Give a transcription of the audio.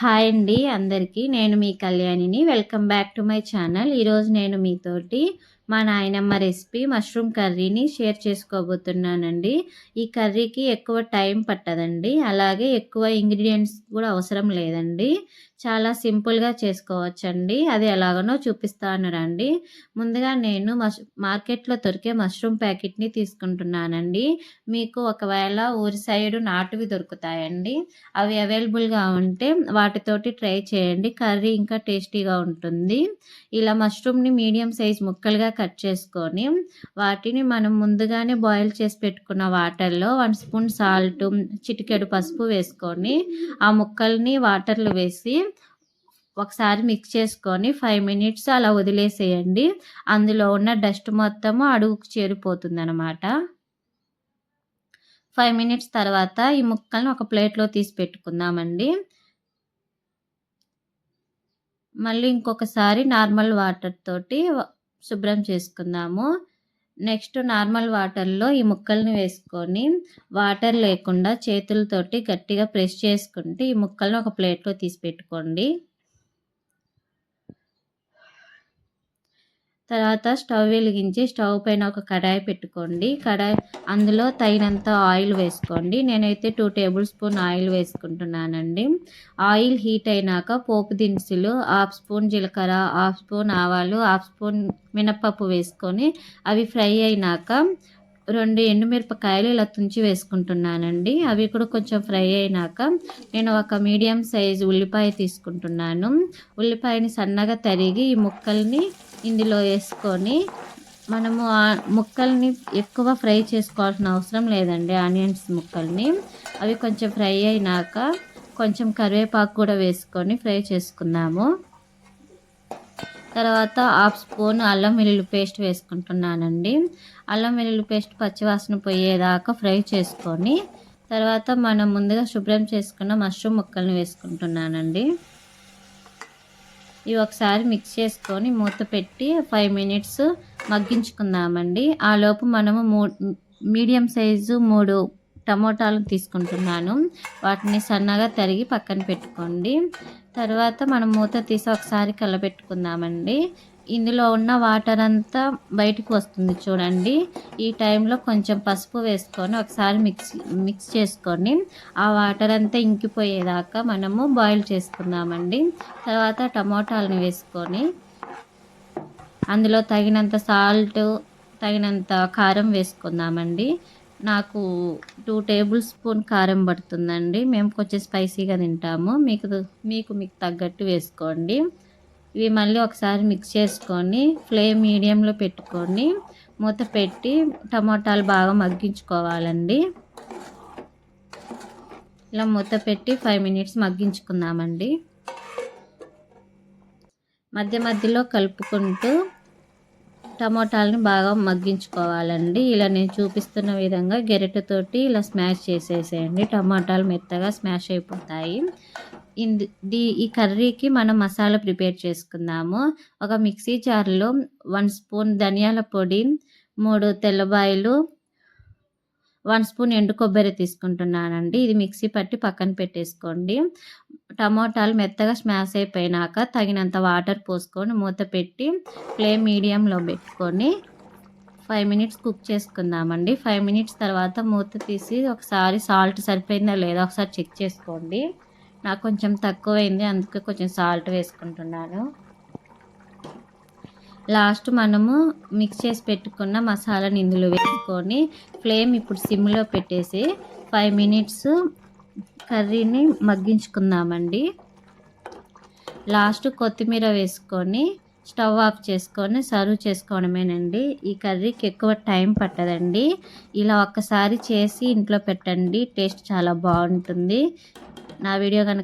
Hi అండి అందరికీ. నేను మీ కళ్యాణిని. Welcome back to my channel. ఈరోజు నేను మీతోటి మా నాయనమ్మ రెసిపీ మష్రూమ్ కర్రీని షేర్ చేసుకోబోతున్నానండి. ఈ కర్రీకి ఎక్కువ టైం పట్టదండి. అలాగే ఎక్కువ ఇంగ్రీడియంట్స్ కూడా అవసరం లేదండి. చాలా సింపుల్గా చేసుకోవచ్చండి. అది ఎలాగనో చూపిస్తాను రండి. ముందుగా నేను మార్కెట్లో దొరికే మష్రూమ్ ప్యాకెట్ని తీసుకుంటున్నానండి. మీకు ఒకవేళ ఊరి సైడు నాటువి దొరుకుతాయండి. అవి అవైలబుల్గా ఉంటే వాటితోటి ట్రై చేయండి. కర్రీ ఇంకా టేస్టీగా ఉంటుంది. ఇలా మష్రూమ్ని మీడియం సైజ్ ముక్కలుగా కట్ చేసుకొని వాటిని మనం ముందుగానే బాయిల్ చేసి పెట్టుకున్న వాటర్లో 1 స్పూన్ సాల్ట్, చిటికెడు పసుపు వేసుకొని ఆ ముక్కల్ని వాటర్లో వేసి ఒకసారి మిక్స్ చేసుకొని 5 మినిట్స్ అలా వదిలేసేయండి. అందులో ఉన్న డస్ట్ మొత్తము అడుగుకు చేరిపోతుందనమాట. 5 మినిట్స్ తర్వాత ఈ ముక్కల్ని ఒక ప్లేట్లో తీసి పెట్టుకుందామండి. మళ్ళీ ఇంకొకసారి నార్మల్ వాటర్ తోటి శుభ్రం చేసుకుందాము. నెక్స్ట్ నార్మల్ వాటర్లో ఈ ముక్కల్ని వేసుకొని వాటర్ లేకుండా చేతులతోటి గట్టిగా ప్రెస్ చేసుకుంటే ఈ ముక్కల్ని ఒక ప్లేట్లో తీసి పెట్టుకోండి. తర్వాత స్టవ్ వెలిగించి స్టవ్ పైన ఒక కడాయి పెట్టుకోండి. అందులో తగినంత ఆయిల్ వేసుకోండి. నేనైతే 2 టేబుల్ స్పూన్ ఆయిల్ వేసుకుంటున్నానండి. ఆయిల్ హీట్ అయినాక పోపు దినుసులు 1/2 స్పూన్ జీలకర్ర, 1/2 స్పూన్ ఆవాలు, 1/2 స్పూన్ మినపప్పు వేసుకొని అవి ఫ్రై అయినాక 2 ఎండుమిరపకాయలు ఇలా తుంచి వేసుకుంటున్నానండి. అవి కూడా కొంచెం ఫ్రై అయినాక నేను ఒక మీడియం సైజు ఉల్లిపాయ తీసుకుంటున్నాను. ఉల్లిపాయని సన్నగా తరిగి ఈ ముక్కల్ని ఇందులో వేసుకొని మనము ఆ ముక్కల్ని ఎక్కువ ఫ్రై చేసుకోవాల్సిన అవసరం లేదండి. ఆనియన్స్ ముక్కల్ని అవి కొంచెం ఫ్రై అయినాక కొంచెం కరివేపాకు కూడా వేసుకొని ఫ్రై చేసుకుందాము. తర్వాత 1/2 స్పూన్ అల్లం వెల్లుల్లి పేస్ట్ వేసుకుంటున్నానండి. అల్లం వెల్లుల్లి పేస్ట్ పచ్చివాసన పోయేదాకా ఫ్రై చేసుకొని తర్వాత మనం ముందుగా శుభ్రం చేసుకున్న మష్రూమ్ ముక్కల్ని వేసుకుంటున్నానండి. ఇవి ఒకసారి మిక్స్ చేసుకొని మూత పెట్టి 5 మినిట్స్ మగ్గించుకుందామండి. ఆలోపు మనము మీడియం సైజు 3 టమోటాలను తీసుకుంటున్నాను. వాటిని సన్నగా తరిగి పక్కన పెట్టుకోండి. తర్వాత మనం మూత తీసి ఒకసారి కలపెట్టుకుందామండి. ఇందులో ఉన్న వాటర్ అంతా బయటకు వస్తుంది చూడండి. ఈ టైంలో కొంచెం పసుపు వేసుకొని ఒకసారి మిక్స్ చేసుకొని ఆ వాటర్ అంతా ఇంకిపోయేదాకా మనము బాయిల్ చేసుకుందామండి. తర్వాత టమోటాలను వేసుకొని అందులో తగినంత సాల్ట్, తగినంత కారం వేసుకుందామండి. నాకు 2 టేబుల్ స్పూన్ కారం పడుతుందండి. మేము కొంచెం స్పైసీగా తింటాము. మీకు తగ్గట్టు వేసుకోండి. ఇవి మళ్ళీ ఒకసారి మిక్స్ చేసుకొని ఫ్లేమ్ మీడియంలో పెట్టుకొని మూత పెట్టి టమోటాలు బాగా మగ్గించుకోవాలండి. ఇలా మూత పెట్టి 5 మినిట్స్ మగ్గించుకుందామండి. మధ్య మధ్యలో కలుపుకుంటూ టమోటాలని బాగా మగ్గించుకోవాలండి. ఇలా నేను చూపిస్తున్న విధంగా గెరిటతోటి ఇలా స్మాష్ చేసేసేయండి. టమాటాలు మెత్తగా స్మాష్ అయిపోతాయి. ఈ కర్రీకి మనం మసాలా ప్రిపేర్ చేసుకుందాము. ఒక మిక్సీ జార్లో 1 స్పూన్ ధనియాల పొడి, 3 తెల్లబాయలు, 1 స్పూన్ ఎండు కొబ్బరి తీసుకుంటున్నానండి. ఇది మిక్సీ పట్టి పక్కన పెట్టేసుకోండి. టమోటాలు మెత్తగా స్మాష్ అయిపోయినాక తగినంత వాటర్ పోసుకొని మూత పెట్టి ఫ్లేమ్ మీడియంలో పెట్టుకొని 5 మినిట్స్ కుక్ చేసుకుందామండి. 5 మినిట్స్ తర్వాత మూత తీసి ఒకసారి సాల్ట్ సరిపోయిందా లేదా ఒకసారి చెక్ చేసుకోండి. నాకు కొంచెం తక్కువైంది, అందుకే కొంచెం సాల్ట్ వేసుకుంటున్నాను. లాస్ట్ మనము మిక్స్ చేసి పెట్టుకున్న మసాలాని ఇందులో వేసుకొని ఫ్లేమ్ ఇప్పుడు సిమ్లో పెట్టేసి 5 మినిట్స్ కర్రీని మగ్గించుకుందామండి. లాస్ట్ కొత్తిమీర వేసుకొని స్టవ్ ఆఫ్ చేసుకొని సర్వ్ చేసుకోవడమేనండి. ఈ కర్రీకి ఎక్కువ టైం పట్టదండి. ఇలా ఒక్కసారి చేసి ఇంట్లో పెట్టండి, టేస్ట్ చాలా బాగుంటుంది. నా వీడియో కనుక